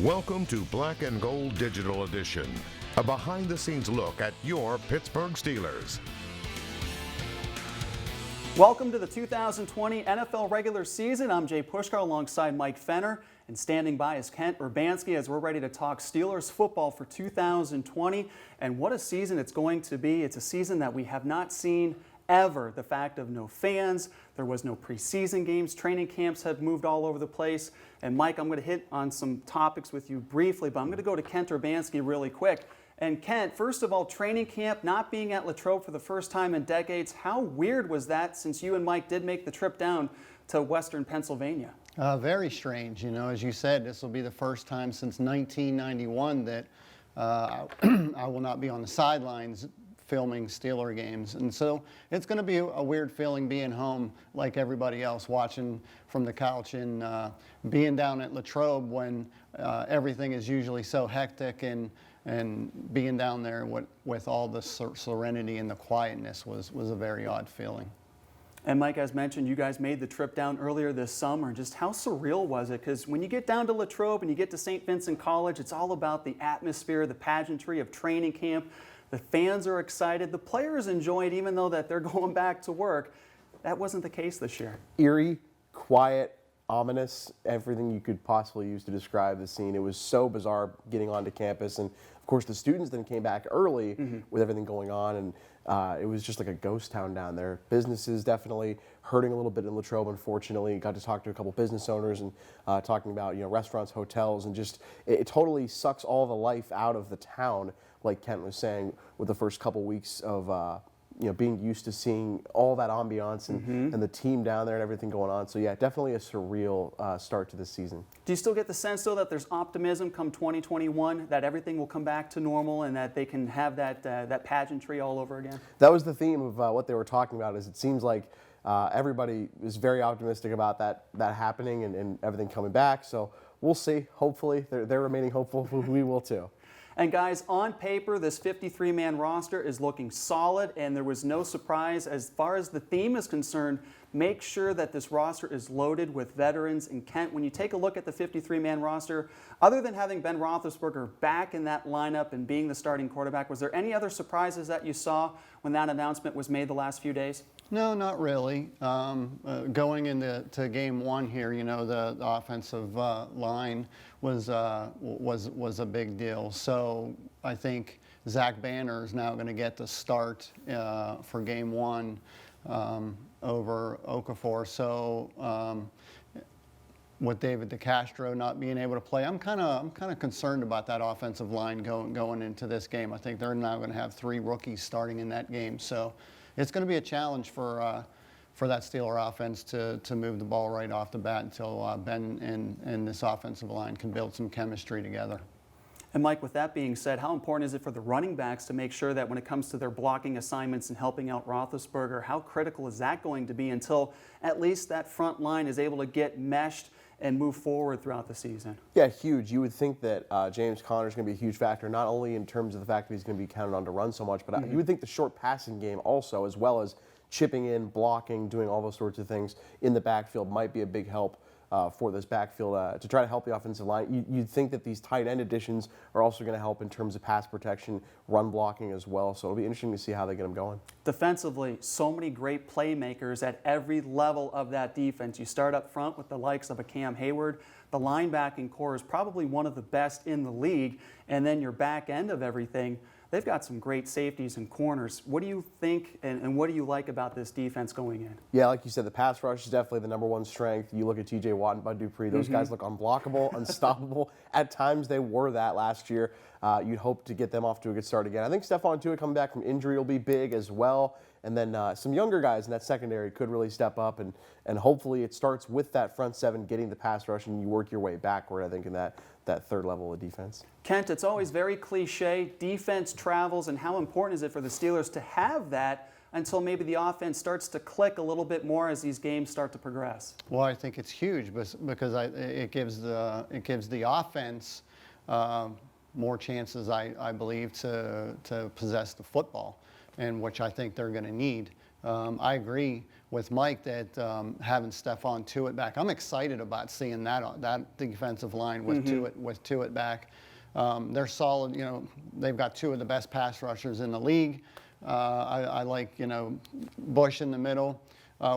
Welcome to Black and Gold Digital Edition, a behind-the-scenes look at your Pittsburgh Steelers. Welcome to the 2020 NFL regular season. I'm Jay Puskar alongside Mike Fenner, and standing by is Kent Urbanski as we're ready to talk Steelers football for 2020. And what a season it's going to be. It's a season that we have not seen ever. The fact of no fans, there was no preseason games, training camps have moved all over the place. And Mike, I'm going to hit on some topics with you briefly, but I'm going to go to Kent Urbanski really quick. And Kent, first of all, training camp not being at Latrobe for the first time in decades, how weird was that since you and Mike did make the trip down to Western Pennsylvania? Very strange. You know, as you said, this will be the first time since 1991 that I will not be on the sidelines filming Steeler games. And so it's going to be a weird feeling being home like everybody else, watching from the couch and being down at Latrobe when everything is usually so hectic, and being down there with all the serenity and the quietness was a very odd feeling. And Mike, as mentioned, you guys made the trip down earlier this summer. Just how surreal was it? Because when you get down to Latrobe and you get to St. Vincent College, it's all about the atmosphere, the pageantry of training camp. The fans are excited. The players enjoy it, even though that they're going back to work. That wasn't the case this year. Eerie, quiet, ominous, everything you could possibly use to describe the scene. It was so bizarre getting onto campus. And of course, the students then came back early with everything going on. And it was just like a ghost town down there. Businesses definitely hurting a little bit in Latrobe, unfortunately. Got to talk to a couple business owners and talking about, restaurants, hotels, and just it totally sucks all the life out of the town, like Kent was saying, with the first couple weeks of being used to seeing all that ambiance and the team down there and everything going on. So yeah, definitely a surreal start to this season. Do you still get the sense, though, that there's optimism come 2021, that everything will come back to normal and that they can have that pageantry all over again? That was the theme of what they were talking about. Is it seems like everybody is very optimistic about that happening and everything coming back. So we'll see. Hopefully, they're remaining hopeful. We will too. And guys, on paper, this 53-man roster is looking solid, and there was no surprise. As far as the theme is concerned, make sure that this roster is loaded with veterans. And Kent, when you take a look at the 53-man roster, other than having Ben Roethlisberger back in that lineup and being the starting quarterback, was there any other surprises that you saw when that announcement was made the last few days? No, not really. Going into game one here, the offensive line was a big deal. So I think Zach Banner is now going to get the start for game one over Okafor. So with David DeCastro not being able to play, I'm kind of concerned about that offensive line going into this game. I think they're now going to have 3 rookies starting in that game. So it's going to be a challenge for that Steeler offense to move the ball right off the bat until Ben and this offensive line can build some chemistry together. And Mike, with that being said, how important is it for the running backs to make sure that when it comes to their blocking assignments and helping out Roethlisberger, how critical is that going to be until at least that front line is able to get meshed and move forward throughout the season? Yeah, huge. You would think that James Conner is going to be a huge factor, not only in terms of the fact that he's going to be counted on to run so much, but you would think the short passing game also, as well as chipping in, blocking, doing all those sorts of things in the backfield might be a big help for this backfield to try to help the offensive line. You'd think that these tight end additions are also going to help in terms of pass protection, run blocking as well. So it'll be interesting to see how they get them going. Defensively, so many great playmakers at every level of that defense. You start up front with the likes of a Cam Hayward. The linebacking core is probably one of the best in the league. And then your back end of everything, they've got some great safeties and corners. What do you think and what do you like about this defense going in? Yeah, like you said, the pass rush is definitely the number one strength. You look at T.J. Watt and Bud Dupree, those guys look unblockable, unstoppable. At times they were that last year. You'd hope to get them off to a good start again. I think Stephon Tuitt coming back from injury will be big as well. And then some younger guys in that secondary could really step up. And hopefully it starts with that front seven getting the pass rush and you work your way backward, I think, in that third level of defense. Kent, it's always very cliche. Defense travels, and how important is it for the Steelers to have that until maybe the offense starts to click a little bit more as these games start to progress? Well, I think it's huge because it gives the offense more chances, I believe, to possess the football, and which I think they're going to need I agree with Mike that having Stephon Tuitt back, I'm excited about seeing that defensive line with Tuitt back. They're solid. You know, they've got two of the best pass rushers in the league. I like, you know, Bush in the middle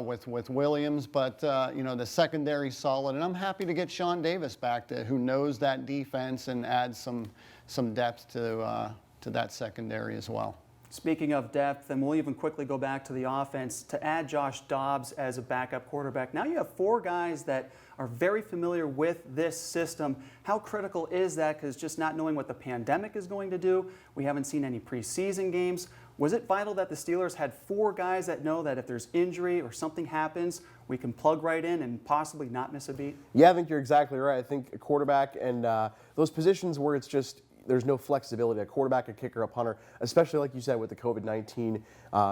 with Williams, but you know, the secondary's solid, and I'm happy to get Sean Davis back, who knows that defense and adds some depth to that secondary as well. Speaking of depth, and we'll even quickly go back to the offense, to add Josh Dobbs as a backup quarterback. Now you have four guys that are very familiar with this system. How critical is that? Because just not knowing what the pandemic is going to do, we haven't seen any preseason games. Was it vital that the Steelers had four guys that know that if there's injury or something happens, we can plug right in and possibly not miss a beat? Yeah, I think you're exactly right. I think a quarterback and those positions where it's just there's no flexibility, a quarterback, a kicker, a punter, especially like you said with the COVID-19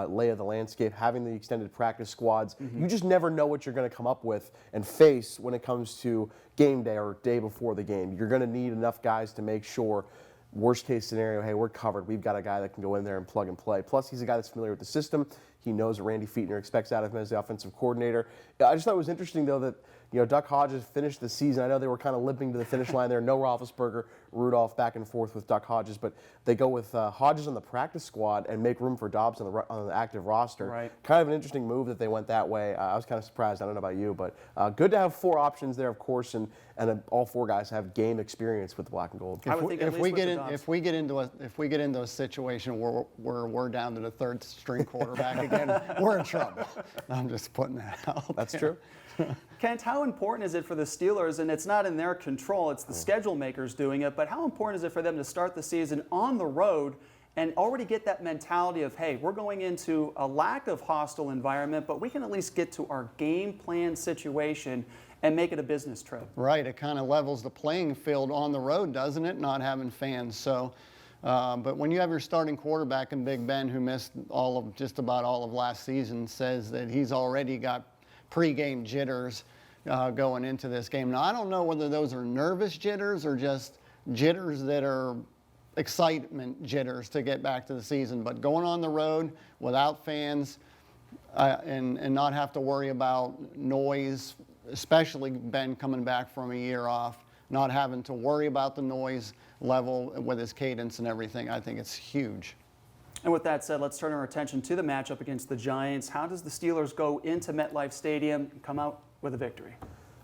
lay of the landscape, having the extended practice squads, you just never know what you're going to come up with and face when it comes to game day or day before the game. You're going to need enough guys to make sure, worst case scenario, hey, we're covered. We've got a guy that can go in there and plug and play. Plus, he's a guy that's familiar with the system. He knows what Randy Fichtner expects out of him as the offensive coordinator. I just thought it was interesting, though, that Duck Hodges finished the season. I know they were kind of limping to the finish line there. No Roethlisberger, Rudolph back and forth with Duck Hodges, but they go with Hodges on the practice squad and make room for Dobbs on the active roster. Right. Kind of an interesting move that they went that way. I was kind of surprised. I don't know about you, but good to have four options there, of course, and all four guys have game experience with the black and gold. If we get into a situation where we're down to the third string quarterback again, we're in trouble. I'm just putting that out. That's there. true. Kent, how important is it for the Steelers, and it's not in their control, it's the schedule makers doing it, but how important is it for them to start the season on the road and already get that mentality of, hey, we're going into a lack of hostile environment, but we can at least get to our game plan situation and make it a business trip? Right, it kind of levels the playing field on the road, doesn't it, not having fans. So, but when you have your starting quarterback in Big Ben, who missed just about all of last season, says that he's already got pre-game jitters going into this game. Now, I don't know whether those are nervous jitters or just jitters that are excitement jitters to get back to the season. But going on the road without fans and not have to worry about noise, especially Ben coming back from a year off, not having to worry about the noise level with his cadence and everything, I think it's huge. And with that said, let's turn our attention to the matchup against the Giants. How does the Steelers go into MetLife Stadium and come out with a victory?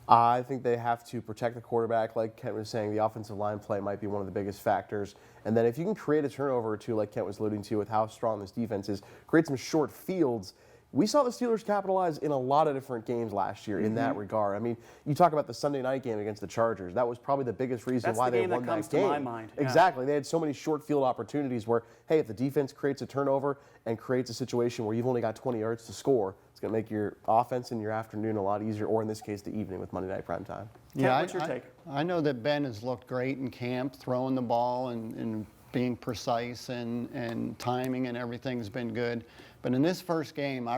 I think they have to protect the quarterback. Like Kent was saying, the offensive line play might be one of the biggest factors. And then if you can create a turnover or two, like Kent was alluding to with how strong this defense is, create some short fields. We saw the Steelers capitalize in a lot of different games last year in that regard. I mean, you talk about the Sunday night game against the Chargers. That was probably the biggest reason why they won that game. That's the game that comes to my mind. Exactly. They had so many short field opportunities where, hey, if the defense creates a turnover and creates a situation where you've only got 20 yards to score, it's going to make your offense and your afternoon a lot easier, or in this case, the evening with Monday Night Primetime. Yeah, what's your take? I know that Ben has looked great in camp, throwing the ball and being precise and timing and everything's been good. But in this first game, I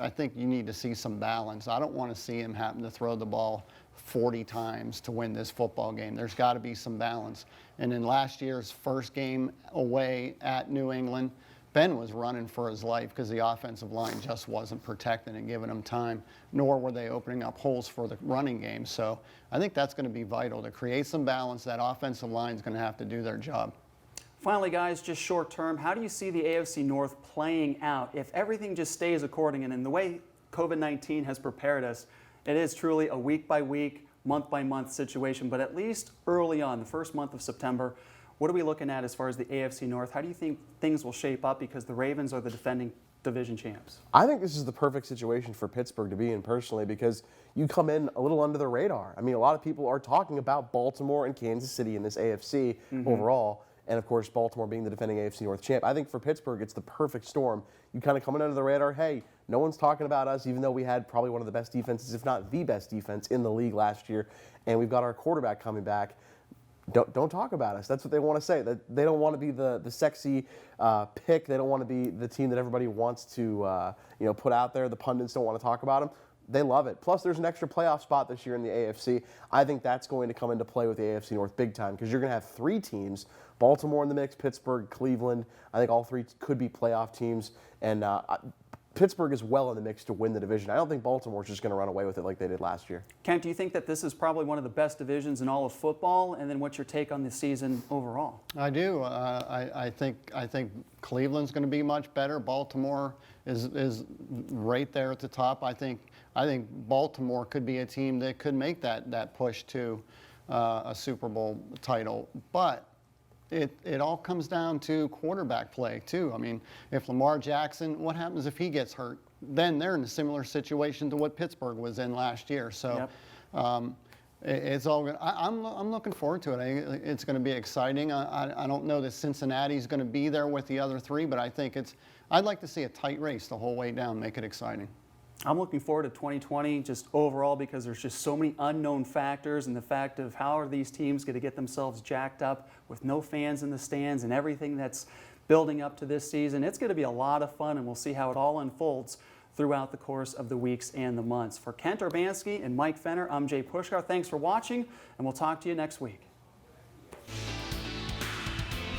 think you need to see some balance. I don't want to see him happen to throw the ball 40 times to win this football game. There's got to be some balance. And in last year's first game away at New England, Ben was running for his life because the offensive line just wasn't protecting and giving him time, nor were they opening up holes for the running game. So I think that's going to be vital to create some balance. That offensive line is going to have to do their job. Finally, guys, just short term, how do you see the AFC North playing out if everything just stays according? And in the way COVID-19 has prepared us, it is truly a week-by-week, month-by-month situation. But at least early on, the first month of September, what are we looking at as far as the AFC North? How do you think things will shape up? Because the Ravens are the defending division champs. I think this is the perfect situation for Pittsburgh to be in personally because you come in a little under the radar. I mean, a lot of people are talking about Baltimore and Kansas City in this AFC overall. And, of course, Baltimore being the defending AFC North champ. I think for Pittsburgh, it's the perfect storm. You kind of come in under the radar, hey, no one's talking about us, even though we had probably one of the best defenses, if not the best defense in the league last year. And we've got our quarterback coming back. Don't talk about us. That's what they want to say. That they don't want to be the sexy pick. They don't want to be the team that everybody wants to put out there. The pundits don't want to talk about them. They love it. Plus, there's an extra playoff spot this year in the AFC. I think that's going to come into play with the AFC North big time because you're going to have three teams, Baltimore in the mix, Pittsburgh, Cleveland. I think all three could be playoff teams. And Pittsburgh is well in the mix to win the division. I don't think Baltimore's just going to run away with it like they did last year. Kent, do you think that this is probably one of the best divisions in all of football? And then what's your take on the season overall? I do. I think Cleveland's going to be much better. Baltimore is right there at the top. I think Baltimore could be a team that could make that push to a Super Bowl title, but it all comes down to quarterback play too. I mean, if Lamar Jackson, what happens if he gets hurt? Then they're in a similar situation to what Pittsburgh was in last year. So it's all good. I'm looking forward to it. It's going to be exciting. I don't know that Cincinnati's going to be there with the other three, but I think I'd like to see a tight race the whole way down, make it exciting. I'm looking forward to 2020 just overall because there's just so many unknown factors, and the fact of how are these teams going to get themselves jacked up with no fans in the stands and everything that's building up to this season. It's going to be a lot of fun, and we'll see how it all unfolds throughout the course of the weeks and the months. For Kent Urbanski and Mike Fenner, I'm Jay Puskar. Thanks for watching, and we'll talk to you next week.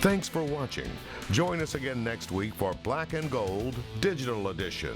Thanks for watching. Join us again next week for Black and Gold Digital Edition.